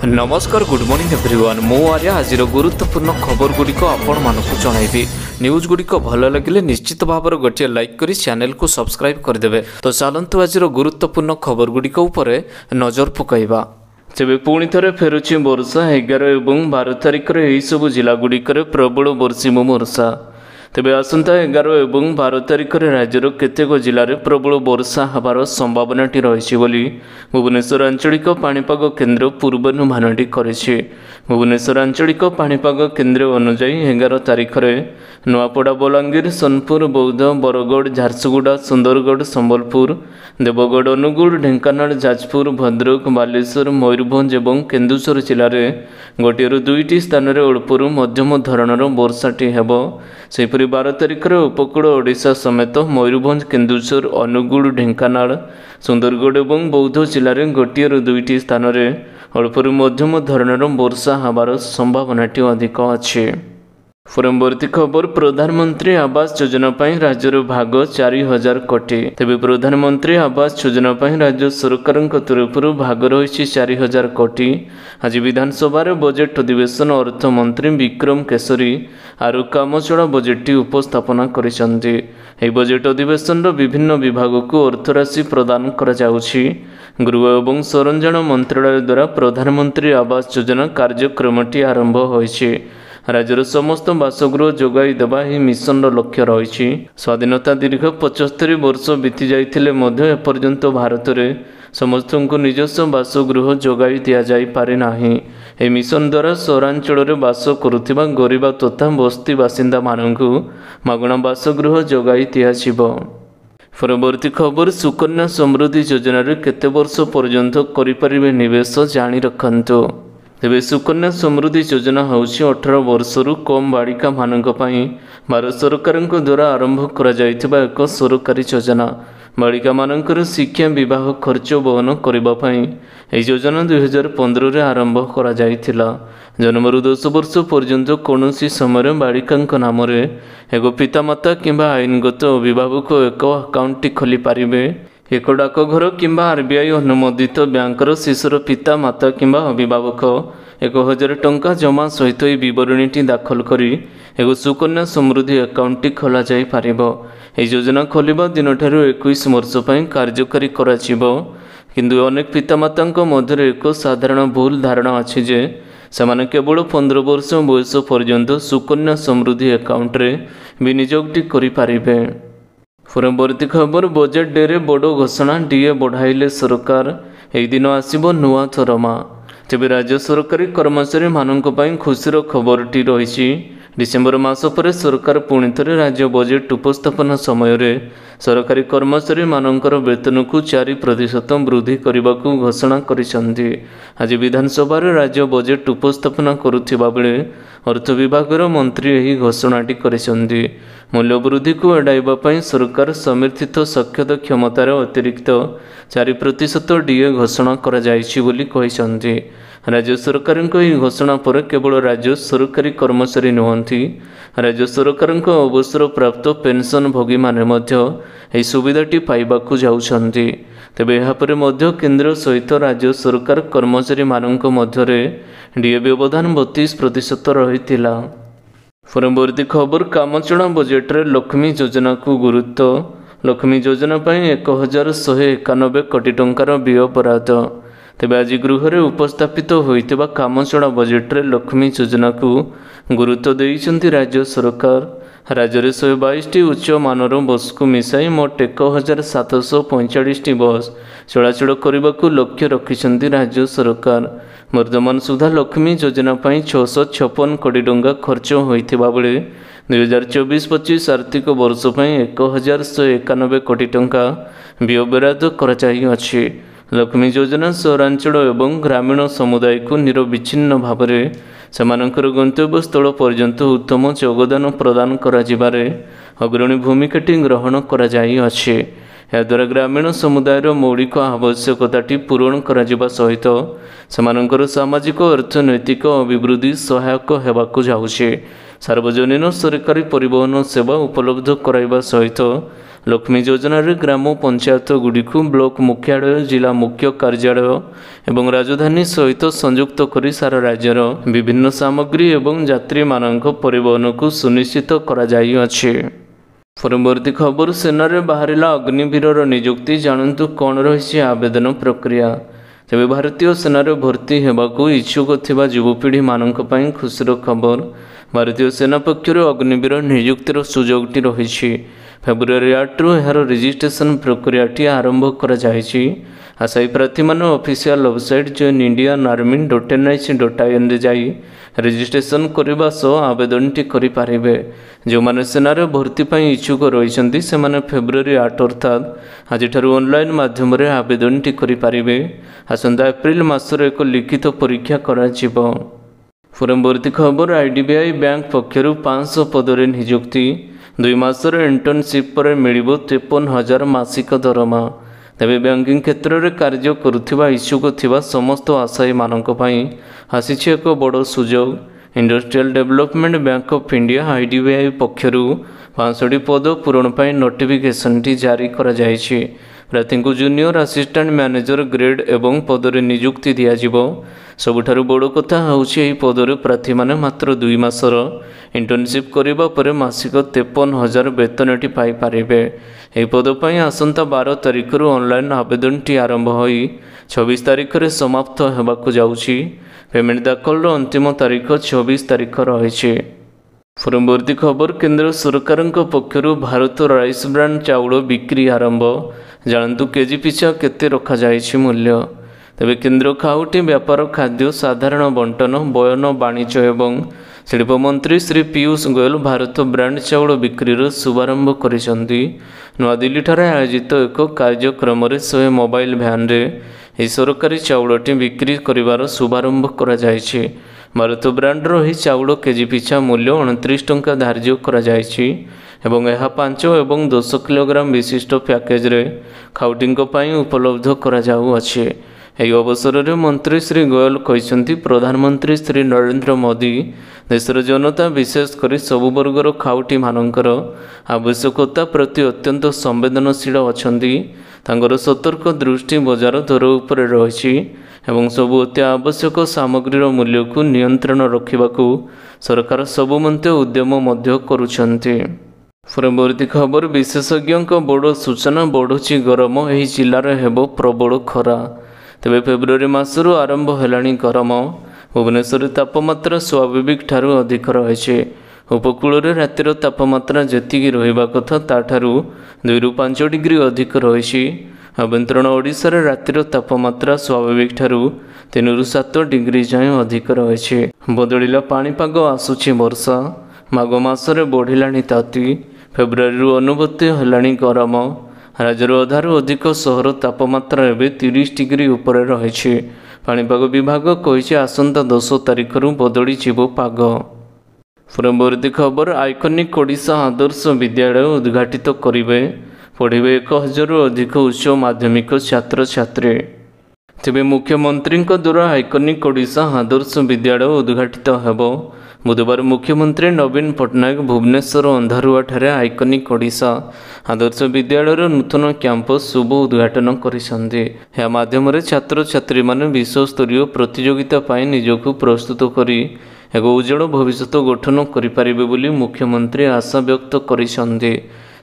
नमस्कार good morning everyone मु आर्या आज गुरुत्वपूर्ण खबर गुड़िक आपण मानक जनइबी न्यूज गुड़िक भल लगे निश्चित भाव गोटे लाइक करी चैनल को सब्सक्राइब करदे। तो चलतु आज गुरुत्वपूर्ण खबर गुड़िक उपरे नजर पकाइबा। तेबे पुणी थे फेरुची वर्षा 11 और 12 तारिख में सबू जिला गुड़िक प्रबल बर्षिम वर्षा। तेबे आसंता 11 और 12 तारिख में राज्यर केतेक जिले में प्रबल वर्षा हबार संभावनाटी रही भुवनेश्वर आंचलिक पाणीपाग केन्द्र पूर्वानुमानटी करिछि। भुवनेश्वर आंचलिक पाणीपाग केन्द्र अनुजाई 11 तारिख में नुआपड़ा बलांगीर सोनपुर बौद्ध बरगढ़ झारसुगुड़ा सुंदरगढ़ संबलपुर देवगढ़ अनुगुल ढेंकानाल जाजपुर भद्रक बालेश्वर मयूरभंज और केन्दुझर जिले में गोटे दुईटी स्थान में अल्परू मध्यम धरणर वर्षाटी हेबो। सेहिपरि 12 तारिख में उपकूल ओडिशा समेत मयूरभंज केन्दुझर अनुगुल ढेंकानाल सुंदरगढ़ और बौद्ध जिले में गोटे दुईटी स्थान में अल्परू मध्यम धरणर वर्षा हबार संभावनाटी अधिक अच्छी। परवर्ती खबर प्रधानमंत्री आवास योजना पर राज्यर भाग 4000 कोटी। तेज प्रधानमंत्री आवास योजना पर राज्य सरकार तरफ भाग रही 4000 कोटी। आज विधानसभा बजेट अधिवेशन अर्थमंत्री विक्रम केशरी आरु कामचला बजेट उपस्थापना करिसेंती। बजेट अधिवेशन विभिन्न विभाग को अर्थराशि प्रदान करा जाउछि। गृह और सरंजाम मंत्रालय द्वारा प्रधानमंत्री आवास योजना कार्यक्रमटी आरंभ होइछि। राज्यर समस्त बासगृह जोगाई देवा ही मिशन लक्ष्य रही। स्वाधीनता दीर्घ 75 वर्ष बीती जाइथिले मध्य एपर्यंत भारत में समस्त को निजस्व बासगृह जोगाई दि जाई पारे नाही। ए मिशन द्वारा सहरांचल में बास करुथिबा गरीब तथा बस्ती बासिंदा मानकु मागणा बासगृह जोगाई दियाजिबो। परवर्ती खबर सुकन्या समृद्धि योजना रे केते वर्ष पर्यंत करिपारिबे निवेश जानी रखंतु। तेबे सुकन्या समृद्धि योजना होउछि 18 वर्षरु कम बालिका मानक पई भारत सरकार द्वारा आरंभ करा जाइथिबा एक सरकारी योजना। बालिका मानकर शिक्षा विवाह खर्च वहन करबा पई एही योजना 2015 रे आरंभ करा जाइथिला। जन्मरु 10 वर्ष पर्यंत कौनसी समय बालिका नाम रे एक पितामाता किंबा आईनगत अभिभावक एक अकाउंट खोली पारिबे। एक डाकघर किंबा आरबीआई अनुमोदित बैंकर शिशुर पिता माता किंबा अभिभावक 1000 टंका जमा सहित बरणी दाखल करी एक सुकन्या समृद्धि अकाउंट खोल जाई पारिबो। एही योजना खोलिबा दिन ठारू 21 वर्ष पई कार्यकारी कराजिबो। किंतु अनेक पितामाता मध्य एक साधारण भूल धारणा अछि जे सेमाने केवल 15 वर्ष बयस पर्यंत सुकन्या समृद्धि अकाउंट रे विनियोगटी करि पारिबे। परवर्ती खबर बजेट डे रे बड़ घोषणा डीए बढ़ाइले सरकार एक दिन आसिबो नुआ दरमा। तेबे राज्य सरकारी कर्मचारी मानक पई खुशीर खबरटी रही। डिसेम्बर मास पर सरकार पुणी थे राज्य बजेट उपस्थापन समय रे सरकारी कर्मचारी मानकर वेतन को 4% वृद्धि करने को घोषणा करिसेंती। आज विधानसभा राज्य बजेट उपस्थापना करुथिबा बेले अर्थ विभागर मंत्री यही घोषणाटी करिसेंती। मूल्य वृद्धि को एड़ाइबा पई सरकार समर्थित सक्षत क्षमतार अतिरिक्त 4% डीए घोषणा करा जाइछि बोली कहिसेंती। राज्य सरकार घोषणा पर केवल राज्य सरकारी कर्मचारी नुहंती राज्य सरकार अवसर प्राप्त पेंशन भोगी माने मध्य एही सुविधाटी पाइबाकू जाउछंती। तेबे एहापरे मध्य केंद्र सहित राज्य सरकार कर्मचारी मानक मध्यरे डीए व्यवधान 32% रहितिला। परवर्ती खबर कामचला बजेट रे लक्ष्मी योजना को गुरुत्व। लक्ष्मी योजना पई 1191 कोटी टंकार व्यय बराद। तेबे आज गृह रे उपस्थापित होइतिबा कामचला बजेट रे लक्ष्मी योजना को गुरुत्व देइछंती राज्य सरकार। राज्य में 122 उच्च मानर बस को मिसाई मोट 1745 बस चलाचल करने को लक्ष्य रखिछंती राज्य सरकार। वर्तमान सुधा लक्ष्मी योजना पर 656 कोटी टंका खर्च होइथिबा बेले 2024-25 आर्थिक वर्ष पर 1191 कोटी टंका व्यय बराद कराଯାଇଛି। लक्ष्मी योजना सहरांचल एवं ग्रामीण समुदाय को निरविच्छिन्न भाव में सेमानकर गंतव्य स्थल पर्यंत उत्तम योगदान प्रदान कराजिबारे अग्रणी भूमिकाटी ग्रहण कराଯାଇଛି। याद्वारा ग्रामीण समुदायर मौलिक आवश्यकताटी पूरण कराजिबा सहित सेमानकर सामाजिक अर्थनैतिक अभिवृद्धि सहायक हेबाकू जाउछि। सार्वजनीन सरकारी परिवहन सेवा उपलब्ध कराइबा सहित लक्ष्मी योजना ग्राम पंचायत गुड़िक ब्लॉक मुख्यालय जिला मुख्य कार्यालय एवं राजधानी सहित संयुक्त कर सारा राज्यर विभिन्न सामग्री एवं यात्री मानक परिवहन को सुनिश्चित करा जाइअछि। परवर्ती खबर सेना रे बाहरिला अग्निवीर नियुक्ति जानतु कौन रही आवेदन प्रक्रिया। तेज भारतीय सेना भर्ती होगाकू इच्छुक थिबा युवपीढ़ी मानक पई खुशीर खबर। भारतीय सेना पक्षर अग्निवीर नियुक्तिर सुजोगटी रही। फेब्रुआरी 8 रु यार रजिस्ट्रेशन प्रक्रियाटी आरंभ करा जायछि। आशायी प्रार्थी माने ऑफिशियल वेबसाइट join.indian.army.nic.in रे जाई रजिस्ट्रेशन करबा सो आवेदनटी करि पारिबे। जो माने सेना रे भर्ती पई इच्छुक रहिसंती से माने फेब्रुआरी 8 अर्थात आज ठारू ऑनलाइन माध्यम रे आवेदनटी करि पारिबे। आसंता एप्रिल मासर एक लिखित परीक्षा करा जिवो। परवर्ती खबर आईडीबीआई बैंक पक्षर 500 पदरे नियुक्ति 2 मासर इंटर्नशिप पर मिलिबो 53,000 मासिक दरमा। तेबे बैंकिंग क्षेत्र में कार्य करुथिबा इच्छुक थिबा समस्त आशायी मानक पई आसीछि एक बड़ सुजोग। Industrial development bank of India IDBI पक्षर 500 पद पूरण पई नोटिफिकेशनटी जारी करा जायछि। प्रार्थी को जूनियर असिस्टेंट मैनेजर ग्रेड एवं पदरे नियुक्ति दियाजिबो। सबुठारु बड़ कथा होछि एही पदरे प्रार्थी माने मात्र 2 मासर इंटर्नशिप करिबा परे मासिक 53,000 वेतनटी पाई पारिबे। एही पद पई आसंता 12 तारिख रु ऑनलाइन आवेदनटी आरंभ होई 26 तारिख रे समाप्त हेबाकू जाउछि। पेमेंट दाखल अंतिम तारिख 26 तारिख रहिछि। परवर्ती खबर केंद्र सरकार पक्षर भारत राइस ब्रांड चाउल बिक्री आरंभ। जानतु केजी पिछा केते रखा जायछि मूल्य। तेबे केंद्र खाउटी व्यापार खाद्य साधारण बंटन बयन वाणिज्य एवं शिल्प मंत्री श्री पीयूष गोयल भारत ब्रांड चाउल बिक्री शुभारंभ करिसंती। नूआदिल्ली ठारे आयोजित एक कार्यक्रम 100 मोबाइल भ्यान रे यह सरकारी चाउलटी बिक्री करिवार शुभारंभ करा जायछि। भारत ब्रांड रही चाउल केजी पिछा मूल्य 29 टंका धार्य करा जायछि एवं यह 5 एवं 10 किलोग्राम विशिष्ट पैकेज रे खाउटिंग पई उपलब्ध करा जाउअछि। एही अवसर में मंत्री श्री गोयल कहते प्रधानमंत्री श्री नरेंद्र मोदी देशर जनता विशेषकर सबु वर्गर खाउटी मानकर आवश्यकता प्रति अत्यंत संवेदनशील अछंती। तांकर सतर्क दृष्टि बजार दर उपर रही एवं सबु अति आवश्यक सामग्रीर मूल्य को नियंत्रण रखिबाकू सरकार सबुमंते उद्यम मध्य करुछंती। परवर्ती खबर विशेषज्ञ बड़ सूचना बढ़ुची गरम एही जिल्लार हेबो प्रबल खरा। तेबे फेब्रुआरी मासरू आरंभ हेलाणी गरम। भुवनेश्वर तापमात्रा स्वाभाविक ठारू अधिक रही। उपकूल रे रातिर तापमात्रा जेतिकी रहिबा कथा ताठारू 2 रु 5 डिग्री अधिक रही। आभ्यंतरण ओडिशा रे रातिर तापमात्रा स्वाभाविक ठारू 3 रु 7 डिग्री जाए अधिक रही। बदलिला पाणीपाग आसुची वर्षा। माघ मासरे बढ़िलाणी ताती। फेब्रुआरी रु अनुभूति हेलाणी गरम। राज्यर अधारू अधिक सहर तापमात्रा एवं 30 डिग्री उपर रही। पाणीपाग विभाग कही आसंता 10 तारिख रु बदली जीव पाग। परवर्ती खबर आइकनिक ओडिशा आदर्श विद्यालय उद्घाटित करेंगे पढ़े 1000 रु अधिक उच्च माध्यमिक छात्र छात्री। तेबे मुख्यमंत्री द्वारा आइकनिक ओडिशा आदर्श विद्यालय उद्घाटित हेबो। बुधवार मुख्यमंत्री नवीन पट्टनायक भुवनेश्वर अंधारुआ ठारे आइकनिक ओडिशा आदर्श विद्यालय नूतन कैंपस शुभ उद्घाटन करिसंते। या माध्यम छात्र छात्री माने विश्वस्तरीय प्रतियोगिता पाई निजको प्रस्तुत करी एक उज्जवल भविष्य गठन करिपारिबे बोली मुख्यमंत्री आशा व्यक्त करिसंते।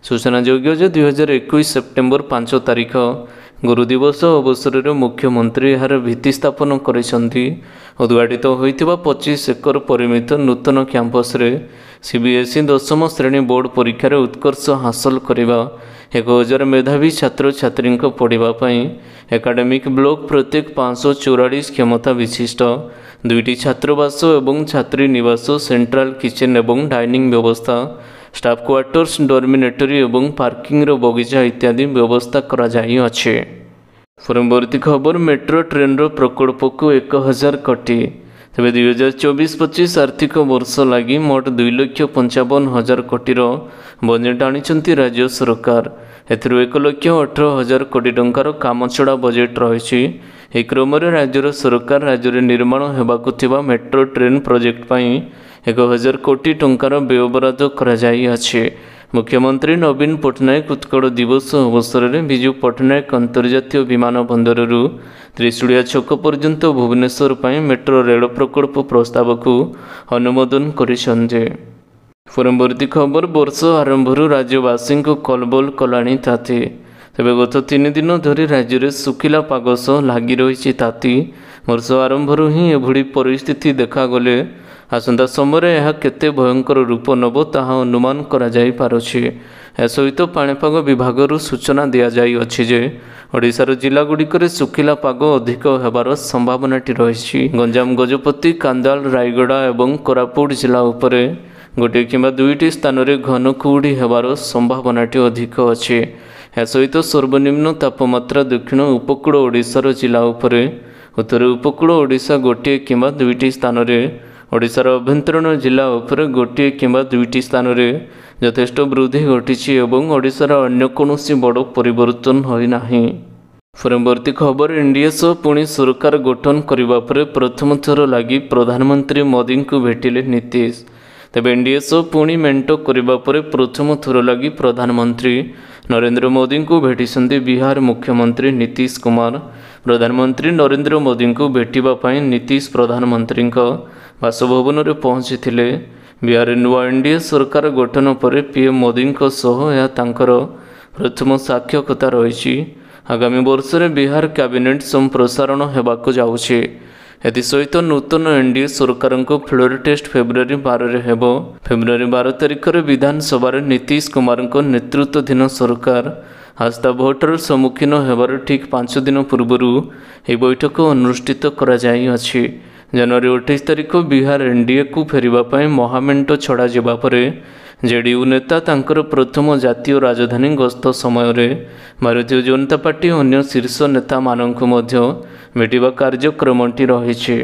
सूचनायोग्य जे 2021 सेप्टेम्बर 5 तारिख गुरु दिवस अवसर में मुख्यमंत्री यार भित्ति स्थापन करिसंती। उद्घाटित होइतिबा 25 एकर परिमित नूतन कैंपस रे सीबीएसई 10म श्रेणी बोर्ड परीक्षा उत्कर्ष हासिल करिबा 1000 मेधावी छात्र छात्री पढ़ाई एकाडेमिक ब्लॉक प्रत्येक 544 क्षमता विशिष्ट 2टी छात्रावास एवं छात्री निवास सेंट्रल किचेन एवं डाइनिंग व्यवस्था स्टाफ क्वार्टर्स डॉर्मिनेटरी एवं पार्किंग बगीचा इत्यादि व्यवस्था करा जाई अछि। परवर्ती खबर मेट्रो ट्रेन प्रकल्प को 1000 कोटी। तेज 2024-25 आर्थिक वर्ष लगी मोट 2,55,000 कोटी बजेट आनी राज्य सरकार। एथिरु 1,18,000 कोटी टंकार कामछड़ा बजेट रही। ଏହି କ୍ରମରେ ରାଜ୍ୟର ସରକାର ରାଜ୍ୟରେ ନିର୍ମାଣ ହେବାକୁ ଥିବା ମେଟ୍ରୋ ଟ୍ରେନ୍ ପ୍ରୋଜେକ୍ଟ ପାଇଁ 1,000 କୋଟି ଟଙ୍କାର ବ୍ୟୟବରାଦ କରାଯାଇଅଛି। ମୁଖ୍ୟମନ୍ତ୍ରୀ ନବୀନ ପଟ୍ଟନାୟକ ଉତ୍କଳ ଦିବସ ଅବସରରେ ବିଜୁ ପଟ୍ଟନାୟକ ଅନ୍ତର୍ଜାତୀୟ ବିମାନ ବନ୍ଦରରୁ ତ୍ରିଶୂଳିଆ ଛକ ପର୍ଯ୍ୟନ୍ତ ଭୁବନେଶ୍ୱର ପାଇଁ ମେଟ୍ରୋ ରେଳ ପ୍ରକଳ୍ପ ପ୍ରସ୍ତାବକୁ ଅନୁମୋଦନ କରିଛନ୍ତି। ପରବର୍ତ୍ତୀ ଖବର, ବର୍ଷ ଆରମ୍ଭରୁ ରାଜ୍ୟବାସୀଙ୍କୁ କଲବଲ କଲାଣି ତାତି। ତେବେ ଗତ 3 ଦିନ ଧରି ରାଜ୍ୟରେ ଶୁଖିଲା ପାଗ ସହ ଲାଗି ରହିଛି ତାତି। ବର୍ଷ ଆରମ୍ଭରୁ ହିଁ ଏଭଳି ପରିସ୍ଥିତି ଦେଖାଗଲେ ଆସନ୍ତା ସମୟରେ ଏହା କେତେ ଭୟଙ୍କର ରୂପ ନେବ ତାହା ଅନୁମାନ କରାଯାଇପାରୁଛି। ଏସହିତ ପାଣିପାଗ ବିଭାଗରୁ ସୂଚନା ଦିଆଯାଇଅଛି ଯେ ଓଡ଼ିଶାର ଜିଲ୍ଲାଗୁଡ଼ିକରେ ଶୁଖିଲା ପାଗ ଅଧିକ ହେବାର ସମ୍ଭାବନାଟି ରହିଛି। ଗଞ୍ଜାମ, ଗଜପତି, କାନ୍ଦାଳ, ରାୟଗଡ଼ା ଏବଂ କୋରାପୁଟ ଜିଲ୍ଲା ଉପରେ ଗୋଟିଏ କିମ୍ବା ଦୁଇଟି ସ୍ଥାନରେ ଘନ କୁହୁଡ଼ି ହେବାର ସମ୍ଭାବନାଟି ଅଧିକ ଅଛି। ଏସହିତ ସର୍ବନିମ୍ନ ତାପମାତ୍ରା ଦକ୍ଷିଣ ଉପକୂଳ ଓଡ଼ିଶାର ଜିଲ୍ଲା ଉପରେ, ଉତ୍ତର ଉପକୂଳ ଓଡ଼ିଶା ଗୋଟିଏ କିମ୍ବା ଦୁଇଟି ସ୍ଥାନରେ, ଓଡ଼ିଶାର ଅଭ୍ୟନ୍ତରୀଣ ଜିଲ୍ଲା ଉପରେ ଗୋଟିଏ କିମ୍ବା ଦୁଇଟି ସ୍ଥାନରେ ଯଥେଷ୍ଟ ବୃଦ୍ଧି ଘଟିଛି ଏବଂ ଓଡ଼ିଶାର ଅନ୍ୟ କୌଣସି ବଡ଼ ପରିବର୍ତ୍ତନ ହୋଇନାହିଁ। ପରବର୍ତ୍ତୀ ଖବର, ଏନ୍ଡିଏ ସହ ପୁଣି ସରକାର ଗଠନ କରିବା ପରେ ପ୍ରଥମ ଥର ଲାଗି ପ୍ରଧାନମନ୍ତ୍ରୀ ମୋଦିଙ୍କୁ ଭେଟିଲେ ନୀତିଶ। ତେବେ ଏନ୍ଡିଏ ସହ ପୁଣି ମେଣ୍ଟ କରିବା ପରେ ପ୍ରଥମ ଥର ଲାଗି ପ୍ରଧାନମନ୍ତ୍ରୀ ନରେନ୍ଦ୍ର ମୋଦିଙ୍କୁ ଭେଟିଛନ୍ତି ବିହାର ମୁଖ୍ୟମନ୍ତ୍ରୀ ନୀତିଶ କୁମାର। ପ୍ରଧାନମନ୍ତ୍ରୀ ନରେନ୍ଦ୍ର ମୋଦିଙ୍କୁ ଭେଟିବା ପାଇଁ ନୀତିଶ ପ୍ରଧାନମନ୍ତ୍ରୀଙ୍କ ବାସଭବନରେ ପହଞ୍ଚିଥିଲେ। ବିହାରରେ ନୂଆ ଏନ୍ଡିଏ ସରକାର ଗଠନ ପରେ ପିଏମ୍ ମୋଦିଙ୍କ ସହ ଏହା ତାଙ୍କର ପ୍ରଥମ ସାକ୍ଷାତକାର ରହିଛି। ଆଗାମୀ ବର୍ଷରେ ବିହାର କ୍ୟାବିନେଟ୍ ସମ୍ପ୍ରସାରଣ ହେବାକୁ ଯାଉଛି। ଏଥିସହିତ ନୂତନ ଏନ୍ଡିଏ ସରକାରଙ୍କ ଫ୍ଲୋର ଟେଷ୍ଟ ଫେବୃଆରୀ 12ରେ ହେବ। ଫେବୃଆରୀ 12 ତାରିଖରେ ବିଧାନସଭାରେ ନୀତିଶ କୁମାରଙ୍କ ନେତୃତ୍ୱାଧୀନ ସରକାର ଆସ୍ଥା ଭୋଟର ସମ୍ମୁଖୀନ ହେବାର ଠିକ୍ 5 ଦିନ ପୂର୍ବରୁ ଏହି ବୈଠକ ଅନୁଷ୍ଠିତ କରାଯାଇଅଛି। ଜାନୁଆରୀ 28 ତାରିଖ ବିହାର ଏନ୍ଡିଏକୁ ଫେରିବା ପାଇଁ ମହାମେଣ୍ଟ ଛଡ଼ାଯିବା ପରେ ଜେଡିୟୁ ନେତା ତାଙ୍କର ପ୍ରଥମ ଜାତୀୟ ରାଜଧାନୀ ଗସ୍ତ ସମୟରେ ଭାରତୀୟ ଜନତା ପାର୍ଟି ଅନ୍ୟ ଶୀର୍ଷ ନେତାମାନଙ୍କୁ ମଧ୍ୟ ଭେଟିବା କାର୍ଯ୍ୟକ୍ରମଟି ରହିଛି।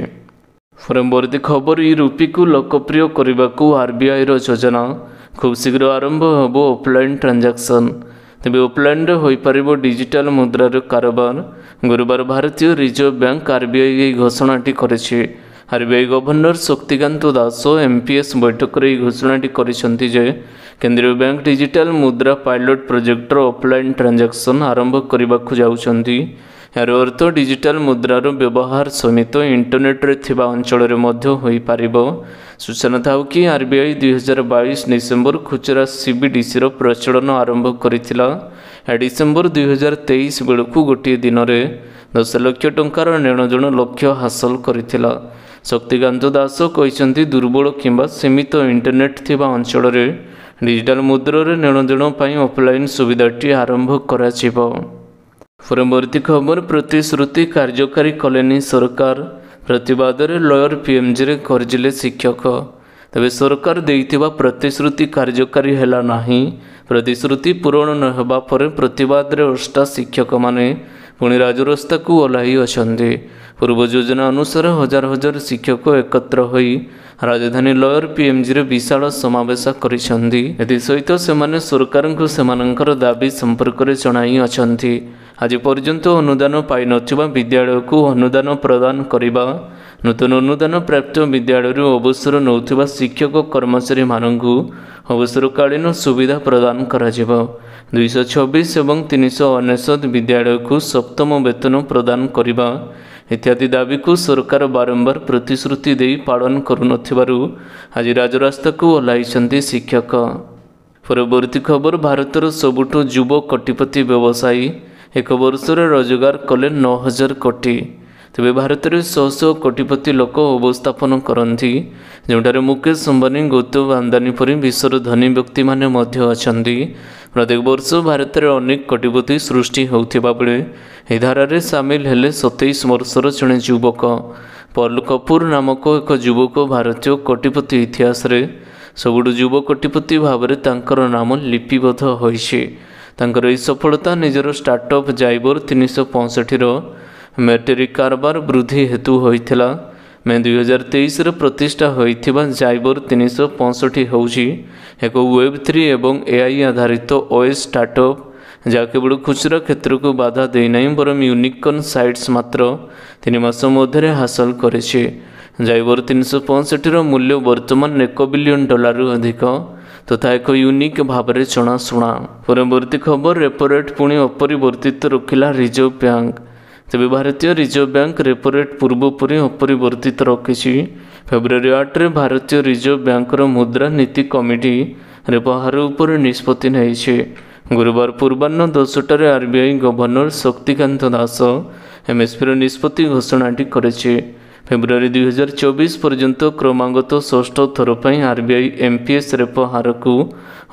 ପରବର୍ତ୍ତୀ ଖବର, ଇ ରୁପିକୁ ଲୋକପ୍ରିୟ କରିବାକୁ ଆର୍ବିଆଇର ଯୋଜନା। ଖୁବ୍ ଶୀଘ୍ର ଆରମ୍ଭ ହେବ ଅଫଲାଇନ୍ ଟ୍ରାଞ୍ଜାକ୍ସନ୍। ତେବେ ଅଫଲାଇନ୍ରେ ହୋଇପାରିବ ଡିଜିଟାଲ ମୁଦ୍ରାର କାରବାର। ଗୁରୁବାର ଭାରତୀୟ ରିଜର୍ଭ ବ୍ୟାଙ୍କ ଆର୍ବିଆଇ ଏହି ଘୋଷଣାଟି କରିଛି। RBI governor Shaktikanta Das MPS ବୈଠକରେ ଏହି ଘୋଷଣାଟି କରିଛନ୍ତି ଯେ କେନ୍ଦ୍ରୀୟ ବ୍ୟାଙ୍କ ଡିଜିଟାଲ ମୁଦ୍ରା ପାଇଲଟ ପ୍ରୋଜେକ୍ଟର ଅଫଲାଇନ୍ ଟ୍ରାଞ୍ଜାକ୍ସନ୍ ଆରମ୍ଭ କରିବାକୁ ଯାଉଛନ୍ତି। ଏହାର ଅର୍ଥ ଡିଜିଟାଲ ମୁଦ୍ରାର ବ୍ୟବହାର ସୀମିତ ଇଣ୍ଟରନେଟ୍ରେ ଥିବା ଅଞ୍ଚଳରେ ମଧ୍ୟ ହୋଇପାରିବ। ସୂଚନା ଥାଉ କି ଆର୍ବିଆଇ 2022 ଡିସେମ୍ବର ଖୁଚୁରା ସିବିଡିସିର ପ୍ରଚଳନ ଆରମ୍ଭ କରିଥିଲା। ଡିସେମ୍ବର 2023 ବେଳକୁ ଗୋଟିଏ ଦିନରେ 10 ଲକ୍ଷ ଟଙ୍କାର ନେଣଦେଣ ଲକ୍ଷ୍ୟ ହାସଲ କରିଥିଲା। ଶକ୍ତିକାନ୍ତ ଦାସ କହିଛନ୍ତି, ଦୁର୍ବଳ କିମ୍ବା ସୀମିତ ଇଣ୍ଟରନେଟ୍ ଥିବା ଅଞ୍ଚଳରେ ଡିଜିଟାଲ ମୁଦ୍ରାରେ ନେଣଦେଣ ପାଇଁ ଅଫଲାଇନ୍ ସୁବିଧାଟି ଆରମ୍ଭ କରାଯିବ। ପରବର୍ତ୍ତୀ ଖବର, ପ୍ରତିଶ୍ରୁତି କାର୍ଯ୍ୟକାରୀ କଲେନି ସରକାର। ପ୍ରତିବାଦରେ ଲୟର ପିଏମ୍ଜିରେ ଗର୍ଜିଲେ ଶିକ୍ଷକ। ତେବେ ସରକାର ଦେଇଥିବା ପ୍ରତିଶ୍ରୁତି କାର୍ଯ୍ୟକାରୀ ହେଲା ନାହିଁ। ପ୍ରତିଶ୍ରୁତି ପୂରଣ ନ ହେବା ପରେ ପ୍ରତିବାଦରେ ଓଷ୍ଟା ଶିକ୍ଷକମାନେ ପୁଣି ରାଜରାସ୍ତାକୁ ଓହ୍ଲାଇଅଛନ୍ତି। ପୂର୍ବ ଯୋଜନା ଅନୁସାରେ ହଜାର ହଜାର ଶିକ୍ଷକ ଏକତ୍ର ହୋଇ ରାଜଧାନୀ ଲୟର ପିଏମ୍ଜିରେ ବିଶାଳ ସମାବେଶ କରିଛନ୍ତି। ଏଥିସହିତ ସେମାନେ ସରକାରଙ୍କୁ ସେମାନଙ୍କର ଦାବି ସମ୍ପର୍କରେ ଜଣାଇଅଛନ୍ତି। ଆଜି ପର୍ଯ୍ୟନ୍ତ ଅନୁଦାନ ପାଇନଥିବା ବିଦ୍ୟାଳୟକୁ ଅନୁଦାନ ପ୍ରଦାନ କରିବା, ନୂତନ ଅନୁଦାନ ପ୍ରାପ୍ତ ବିଦ୍ୟାଳୟରୁ ଅବସର ନେଉଥିବା ଶିକ୍ଷକ କର୍ମଚାରୀମାନଙ୍କୁ ଅବସରକାଳୀନ ସୁବିଧା ପ୍ରଦାନ କରାଯିବ। 226 ଏବଂ 399 ବିଦ୍ୟାଳୟକୁ ସପ୍ତମ ବେତନ ପ୍ରଦାନ କରିବା ଇତ୍ୟାଦି ଦାବିକୁ ସରକାର ବାରମ୍ବାର ପ୍ରତିଶ୍ରୁତି ଦେଇ ପାଳନ କରୁନଥିବାରୁ ଆଜି ରାଜରାସ୍ତାକୁ ଓହ୍ଲାଇଛନ୍ତି ଶିକ୍ଷକ। ପରବର୍ତ୍ତୀ ଖବର, ଭାରତର ସବୁଠୁ ଯୁବ କୋଟିପତି ବ୍ୟବସାୟୀ 1 ବର୍ଷରେ ରୋଜଗାର କଲେ 9,000 କୋଟି। ତେବେ ଭାରତରେ ଶହ ଶହ କୋଟିପତି ଲୋକ ଅବସ୍ଥାପନ କରନ୍ତି, ଯେଉଁଠାରେ ମୁକେଶ ଅମ୍ବାନୀ, ଗୌତମ ଆଦାନୀ ପରି ବିଶ୍ୱର ଧନୀ ବ୍ୟକ୍ତିମାନେ ମଧ୍ୟ ଅଛନ୍ତି। ପ୍ରତ୍ୟେକ ବର୍ଷ ଭାରତରେ ଅନେକ କୋଟିପତି ସୃଷ୍ଟି ହେଉଥିବା ବେଳେ ଏହି ଧାରାରେ ସାମିଲ ହେଲେ 27 ବର୍ଷର ଜଣେ ଯୁବକ। ପଲ କପୁର ନାମକ ଏକ ଯୁବକ ଭାରତୀୟ କୋଟିପତି ଇତିହାସରେ ସବୁଠୁ ଯୁବ କୋଟିପତି ଭାବରେ ତାଙ୍କର ନାମ ଲିପିବଦ୍ଧ ହୋଇଛି। ତାଙ୍କର ଏହି ସଫଳତା ନିଜର ଷ୍ଟାର୍ଟଅପ୍ ଜାଇବର 365ର ମେଟେରିକ୍ କାରବାର ବୃଦ୍ଧି ହେତୁ ହୋଇଥିଲା। ମେ 2023ରେ ପ୍ରତିଷ୍ଠା ହୋଇଥିବା ଜାଇବର 365 ହେଉଛି ଏକ ୱେବ୍3 ଏବଂ ଏଆଇ ଆଧାରିତ ଓଏସ୍ ଷ୍ଟାର୍ଟଅପ୍। जहाँ केवल खुचरा क्षेत्र को बाधा देना बरम यूनिकॉर्न साइट्स मात्र 3 मास मध्य हासिल करेছে। जाइबर 365 मूल्य वर्तमान $1 बिलियन अधिक तथा एक यूनिक भाव में जनाशुना। परवर्ती खबर रेपो रेट पुणी अपरिवर्तित रखिला रिजर्व बैंक। तेज भारतीय रिजर्व बैंक रेपो रेट पूर्वपरी अपरिवर्तित रखी। फेब्रुआरी 8 रे भारतीय रिजर्व बैंकर मुद्रा नीति कमिटी रेपो हार उपर निष्पत्ति नहीं। गुरुवार पूर्वाह्न 10टार आरबीआई गवर्नर शक्तिकांत दास एमएसपीर निष्पत्ति घोषणाटी करेছে। फेब्रुआरी 2024 पर्यंत क्रमागत षष्ठ थर पर आरबीआई एमपीएस रेपो हार को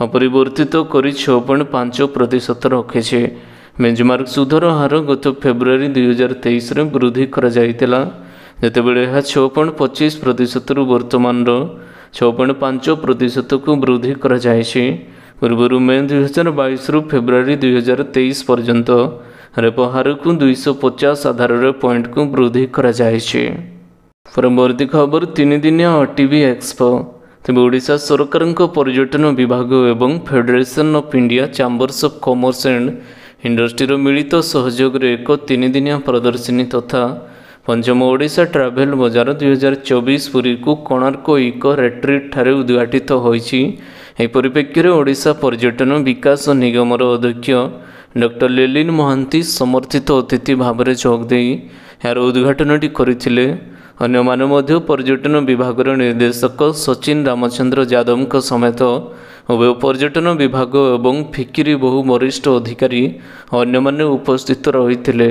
अपरिवर्तित कर 6.5% रखे। बेंचमार्क सुधर हार गत फेब्रुआरी 2023 रे वृद्धि कर जितेबले यह 6.25% रु वर्तमान 6.5% को वृद्धि कर पूर्व मे 2022 रु फेब्रुआरी 2023 पर्यंत रेपो हार को 250 आधार पॉइंट को वृद्धि कर। परवर्ती खबर 3 दिनिया ओटीवी एक्सपो। तेज ओडिशा सरकार पर्यटन विभाग एवं federation of India chambers of commerce and industry मिलित सहयोग एक 3 दिनिया प्रदर्शनी तथा पंचम ओडिशा ट्राभेल बजार 2024 पुरी को कोणार्क इको रेट्रीट ठारे उद्घाटित होईछि। एही परिप्रेक्षी ओडिशा पर्यटन विकास निगमर अध्यक्ष डॉक्टर लेलिन महांती समर्थित अतिथि भाव में जोगदे यार उद्घाटनटी करथिले। अन्य माने मध्य पर्यटन विभाग निर्देशक सचिन रामचंद्र यादव समेत उभय पर्यटन विभाग एवं फिकिरी बहु वरिष्ठ अधिकारी अन्य माने उपस्थित रहिथिले।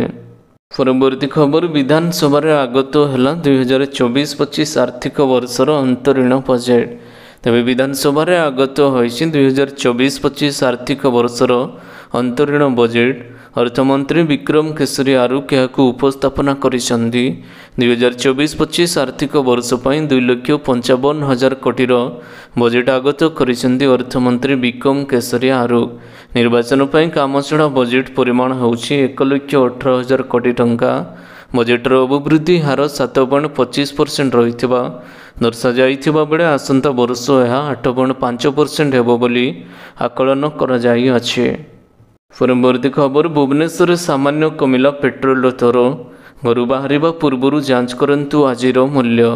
परवर्ती खबर विधानसभा आगत है 2024-25 आर्थिक वर्षर अंतरीण बजेट। तेज विधानसभा आगत होइछि 2024-25 आर्थिक वर्षर अंतरीण बजेट। अर्थमंत्री विक्रम केसरी आरुख यह उपस्थापना करिसेंती। 2024-25 आर्थिक वर्ष पर 2,55,000 कोटी बजेट आगत करिसेंती अर्थमंत्री विक्रम केसरी आरुख। निर्वाचन पर कामचड़ा बजेट परिमाण होउछि 1,18,000 कोटी टंका। बजेटर अभिवृद्धि हार 7.25% रहिथिबा दर्शा जाइथिबा बेले आसंता वर्ष यह 8.5% हेबो बोली आकलन करा जाई अछि। परवर्ती खबर भुवनेश्वर सामान्य कमिला पेट्रोल दर। घर बाहर पूर्व जांच करंतु आजिर मूल्य।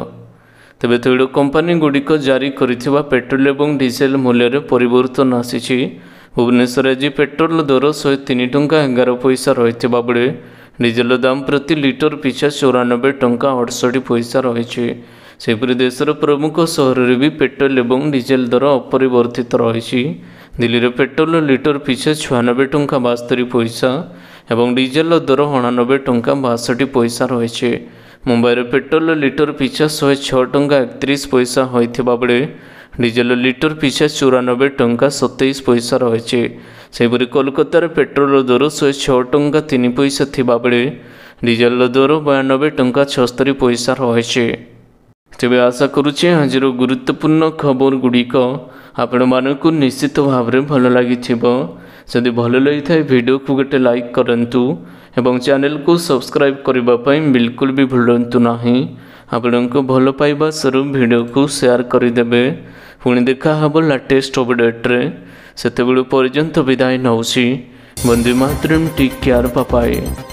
तेबे तैल कंपानी गुड़िक जारी करिथिबा पेट्रोल और डीजेल मूल्य रे परिवर्तन आसीछि। भुवनेश्वर आज पेट्रोल दर 103 टंका 11 पैसा रहिथिबा बेले डीजेल दाम प्रति लिटर पिछा 94 टंका 68 पैसा रही। सेपरी देशर प्रमुख सहर में भी पेट्रोल और डीजेल दर अपरिवर्तित रही। दिल्ली में पेट्रोल लिटर पिछा 96 टंका 72 पैसा और डीजेल दर 99 टंका 62 पैसा रही। मुंबई में पेट्रोल लिटर पिछा 106 टंका 31 पैसा होइथिबा बेले डीजेल लिटर पिछा 94 टंका 27 पैसा रही। सेपरी कोलकाता पेट्रोल दर 106 टंका 3 पैसा थिबा बेले डीजेल दर 92 टंका 76 पैसा रही। तेबे आशा करुचे आज गुरुत्वपूर्ण खबर गुड़िक आपण मानकु निश्चित भाव में भल लगी। जदि भल लगी था वीडियो को गोटे लाइक करंतु एवं चैनल को सब्सक्राइब करने बिल्कुल भी भूलु नहीं। आपण को भल पाइबा स्वरूप वीडियो को शेयर करदे। पुणी देखा हम लेटेस्ट अपडेट्रे से पर्यंत विदाय नौसी। Vande Mataram. Take care. Bye bye.